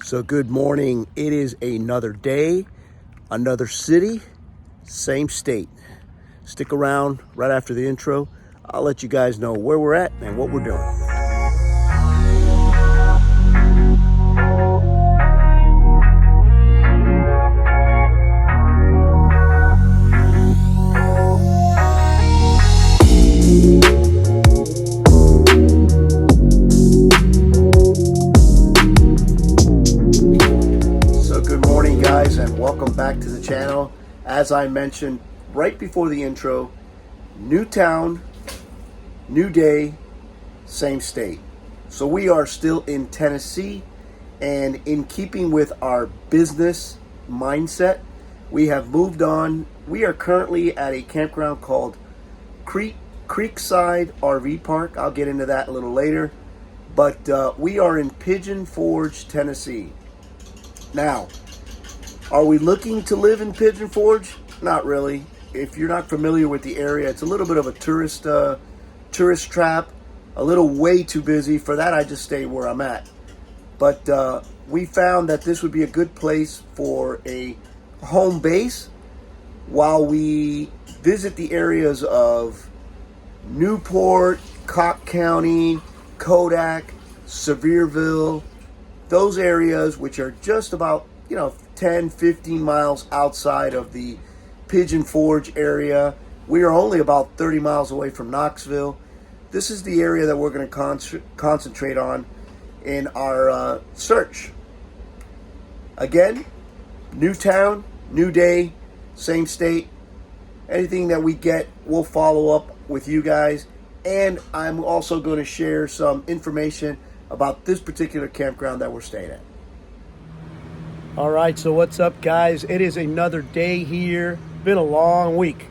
So good morning. It is another day, another city, same state. Stick around right after the intro. I'll let you guys know where we're at and what we're doing. And welcome back to the channel. As I mentioned right before the intro, new town, new day, same state. So we are still in Tennessee, and in keeping with our business mindset, we have moved on. We are currently at a campground called Creekside RV Park. I'll get into that a little later, but we are in Pigeon Forge, Tennessee. Now, are we looking to live in Pigeon Forge? Not really. If you're not familiar with the area, it's a little bit of a tourist trap, a little way too busy. For that, I just stay where I'm at. But we found that this would be a good place for a home base while we visit the areas of Newport, Cobb County, Kodak, Sevierville, those areas which are just about 10, 15 miles outside of the Pigeon Forge area. We are only about 30 miles away from Knoxville. This is the area that we're going to concentrate on in our search. Again, new town, new day, same state. Anything that we get, we'll follow up with you guys. And I'm also going to share some information about this particular campground that we're staying at. All right, so what's up, guys? It is another day here. Been a long week.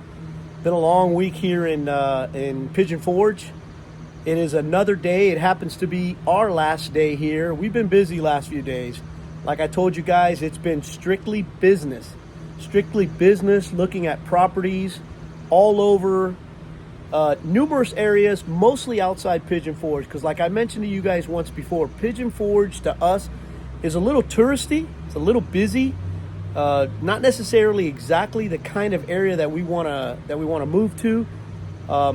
Here in Pigeon Forge. It is another day. It happens to be our last day here. We've been busy last few days. Like I told you guys, it's been strictly business, looking at properties all over numerous areas, mostly outside Pigeon Forge. Because like I mentioned to you guys once before, Pigeon Forge to us is a little touristy. It's a little busy. Not necessarily exactly the kind of area that we want to move to. I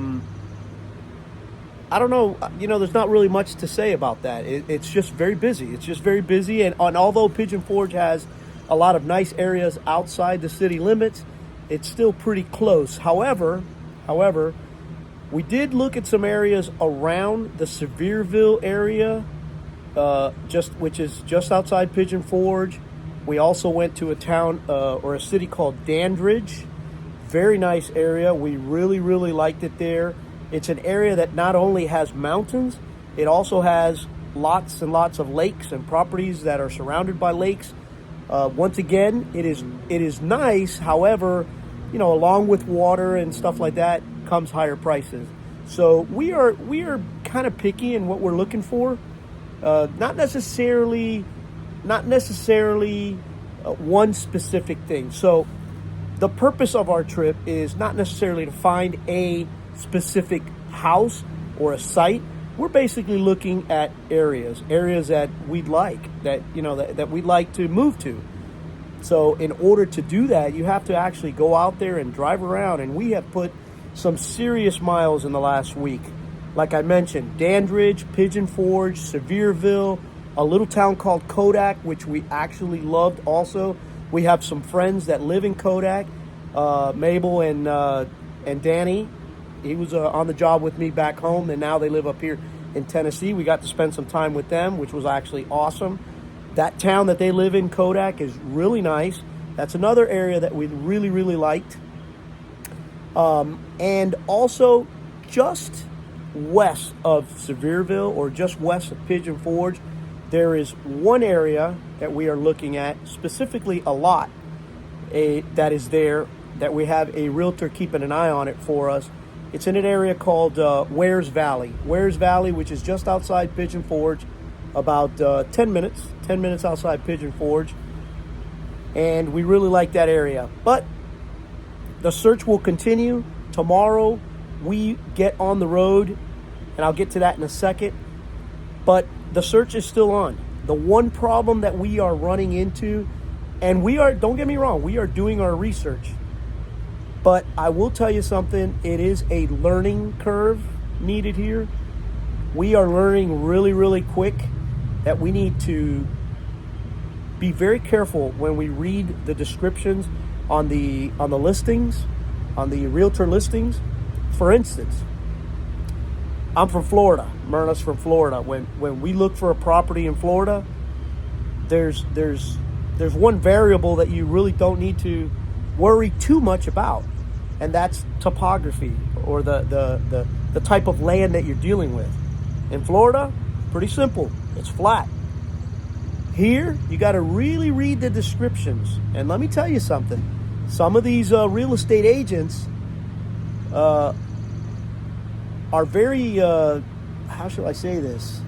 don't know. There's not really much to say about that. It's just very busy. And although Pigeon Forge has a lot of nice areas outside the city limits, it's still pretty close. However, we did look at some areas around the Sevierville area, which is just outside Pigeon Forge. We also went to a town or a city called Dandridge. Very nice area. We really liked it there. It's an area that not only has mountains, it also has lots and lots of lakes and properties that are surrounded by lakes. Once again, it is nice. However, along with water and stuff like that comes higher prices. So we are kind of picky in what we're looking for. Not necessarily one specific thing. So the purpose of our trip is not necessarily to find a specific house or a site. We're basically looking at areas that we'd like, that we'd like to move to. So in order to do that, you have to actually go out there and drive around, and we have put some serious miles in the last week. Like I mentioned, Dandridge, Pigeon Forge, Sevierville, a little town called Kodak, which we actually loved also. We have some friends that live in Kodak, Mabel and Danny. He was on the job with me back home, and now they live up here in Tennessee. We got to spend some time with them, which was actually awesome. That town that they live in, Kodak, is really nice. That's another area that we really liked. And also, just west of Sevierville, or just west of Pigeon Forge, there is one area that we are looking at, specifically a lot that is there, that we have a realtor keeping an eye on it for us. It's in an area called Wares Valley, which is just outside Pigeon Forge, about 10 minutes outside Pigeon Forge. And we really like that area. But the search will continue. Tomorrow we get on the road, and I'll get to that in a second. But the search is still on. The one problem that we are running into, and don't get me wrong, we are doing our research, but I will tell you something, it is a learning curve needed here. We are learning really, really quick that we need to be very careful when we read the descriptions on the listings, on the realtor listings. For instance, I'm from Florida. Myrna's from Florida. When we look for a property in Florida, there's one variable that you really don't need to worry too much about, and that's topography, or the type of land that you're dealing with. In Florida, pretty simple. It's flat. Here, you got to really read the descriptions. And let me tell you something. Some of these real estate agents are very, how shall I say this?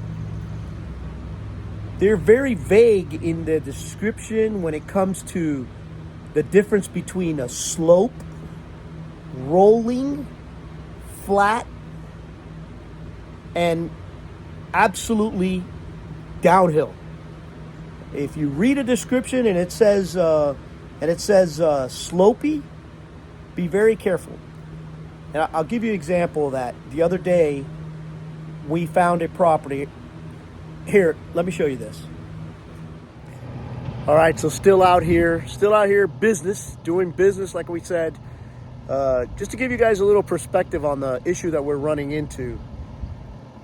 They're very vague in the description when it comes to the difference between a slope, rolling, flat, and absolutely downhill. If you read a description and it says slopey, be very careful. And I'll give you an example of that. The other day, we found a property. Here, let me show you this. All right, so still out here, doing business like we said. Just to give you guys a little perspective on the issue that we're running into.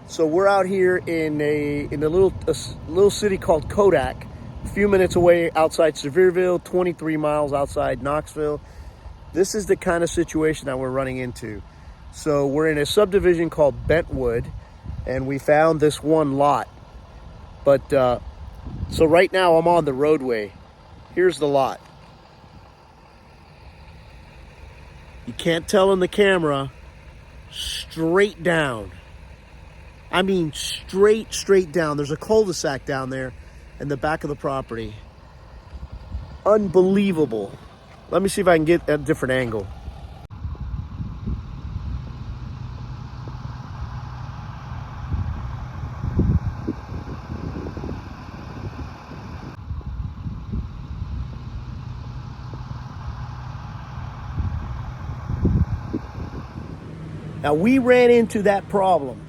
So we're out here in a little city called Kodak, a few minutes away outside Sevierville, 23 miles outside Knoxville. This is the kind of situation that we're running into. So we're in a subdivision called Bentwood, and we found this one lot. But so right now I'm on the roadway. Here's the lot. You can't tell in the camera, straight down. I mean, straight down. There's a cul-de-sac down there in the back of the property. Unbelievable. Let me see if I can get a different angle. Now, we ran into that problem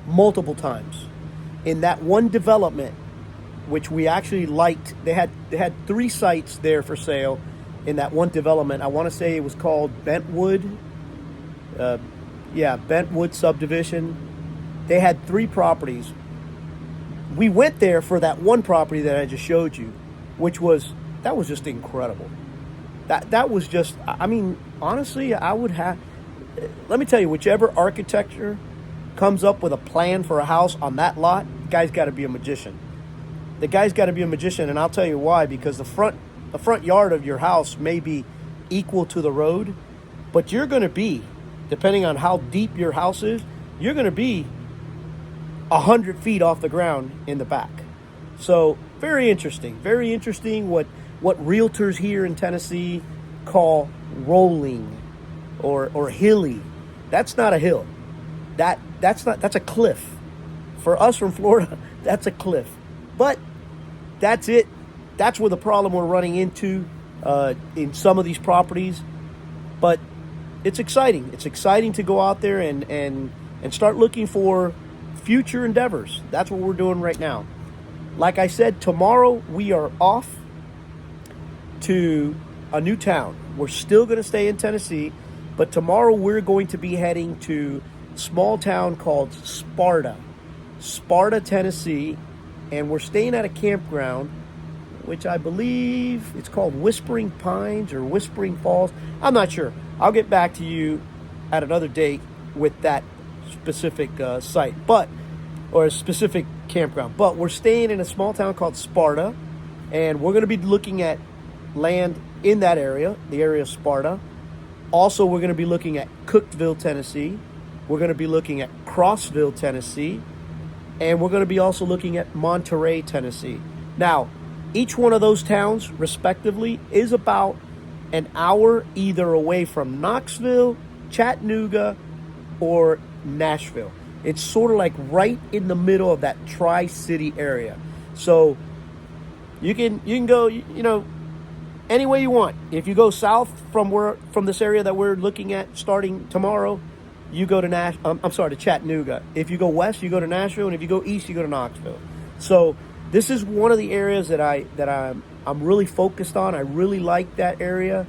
multiple times. In that one development, which we actually liked, they had 3 sites there for sale in that one development. I want to say it was called Bentwood. Bentwood subdivision. They had 3 properties. We went there for that one property that I just showed you, that was just incredible. That was just, I mean, honestly, let me tell you, whichever architecture comes up with a plan for a house on that lot, the guy's got to be a magician. The guy's got to be a magician, and I'll tell you why. Because the front yard of your house may be equal to the road, but you're going to be, depending on how deep your house is, you're going to be 100 feet off the ground in the back. So very interesting what realtors here in Tennessee call rolling or hilly. That's not a hill. That's a cliff. For us from Florida, that's a cliff. But that's it. That's where the problem we're running into in some of these properties. But it's exciting. It's exciting to go out there and start looking for future endeavors. That's what we're doing right now. Like I said, tomorrow we are off to a new town. We're still going to stay in Tennessee, but tomorrow we're going to be heading to a small town called Sparta, Tennessee, and we're staying at a campground, which I believe it's called Whispering Pines or Whispering Falls. I'm not sure. I'll get back to you at another date with that specific site, or a specific campground. But we're staying in a small town called Sparta, and we're going to be looking at land in that area, the area of Sparta. Also, we're going to be looking at Cookeville, Tennessee. We're going to be looking at Crossville, Tennessee. And we're going to be also looking at Monterey, Tennessee. Now, each one of those towns, respectively, is about an hour either away from Knoxville, Chattanooga, or Nashville. It's sort of like right in the middle of that Tri-City area. So you can go, any way you want. If you go south from this area that we're looking at starting tomorrow, you go to to Chattanooga. If you go west, you go to Nashville, and if you go east, you go to Knoxville. So this is one of the areas that I'm really focused on. I really like that area.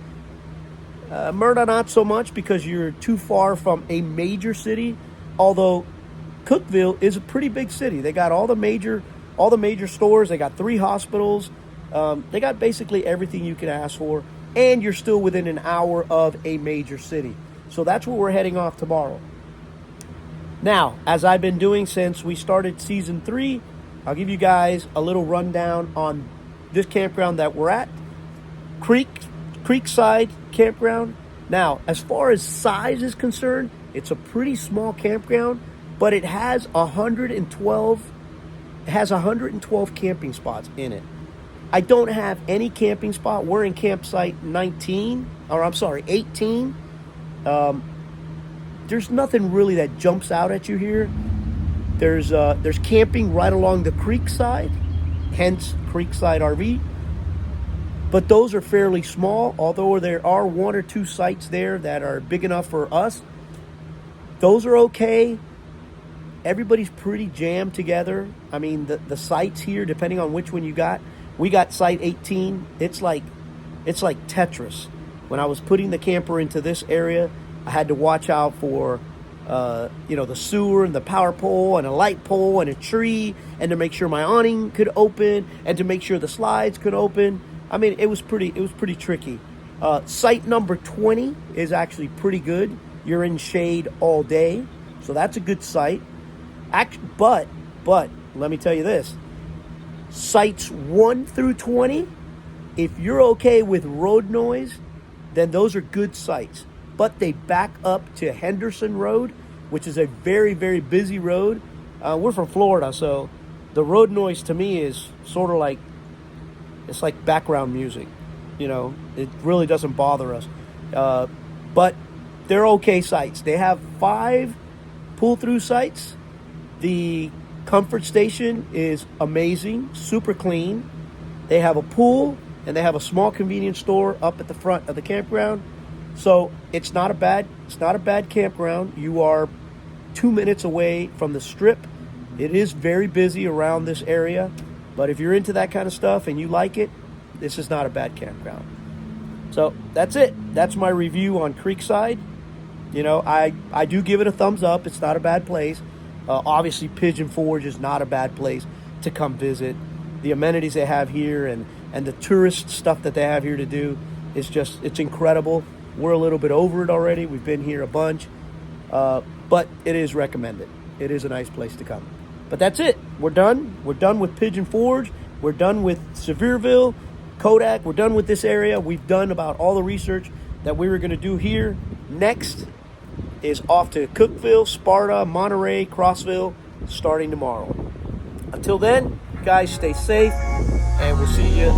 Murda, not so much, because you're too far from a major city. Although Cookeville is a pretty big city. They got all the major stores. They got 3 hospitals. They got basically everything you could ask for, and you're still within an hour of a major city. So that's where we're heading off tomorrow. Now, as I've been doing since we started season 3, I'll give you guys a little rundown on this campground that we're at, Creekside Campground. Now, as far as size is concerned, it's a pretty small campground, but it has 112 camping spots in it. I don't have any camping spot. We're in campsite 18. There's nothing really that jumps out at you here. There's camping right along the Creekside, hence Creekside RV. But those are fairly small, although there are 1 or 2 sites there that are big enough for us. Those are okay. Everybody's pretty jammed together. I mean, the sites here, depending on which one you got. We got site 18. It's like Tetris. When I was putting the camper into this area, I had to watch out for the sewer and the power pole and a light pole and a tree, and to make sure my awning could open and to make sure the slides could open. I mean, it was pretty tricky. Site number 20 is actually pretty good. You're in shade all day, so that's a good site. But let me tell you this. Sites 1 through 20, if you're okay with road noise, then those are good sites. But they back up to Henderson Road, which is a very, very busy road. We're from Florida, so the road noise to me is sort of like, it's like background music. It really doesn't bother us. But they're okay sites. They have 5 pull-through sites. The comfort station is amazing, super clean. They have a pool, and they have a small convenience store up at the front of the campground. So it's not a bad campground. You are 2 minutes away from the strip. It is very busy around this area, but if you're into that kind of stuff and you like it, this is not a bad campground. So that's it. That's my review on Creekside. I do give it a thumbs up. It's not a bad place. Obviously, Pigeon Forge is not a bad place to come visit. The amenities they have here and the tourist stuff that they have here to do is it's incredible. We're a little bit over it already. We've been here a bunch. But it is recommended. It is a nice place to come. But that's it. We're done. We're done with Pigeon Forge. We're done with Sevierville, Kodak. We're done with this area. We've done about all the research that we were going to do here. Next is off to Cookeville, Sparta, Monterey, Crossville, starting tomorrow. Until then, guys, stay safe, and we'll see you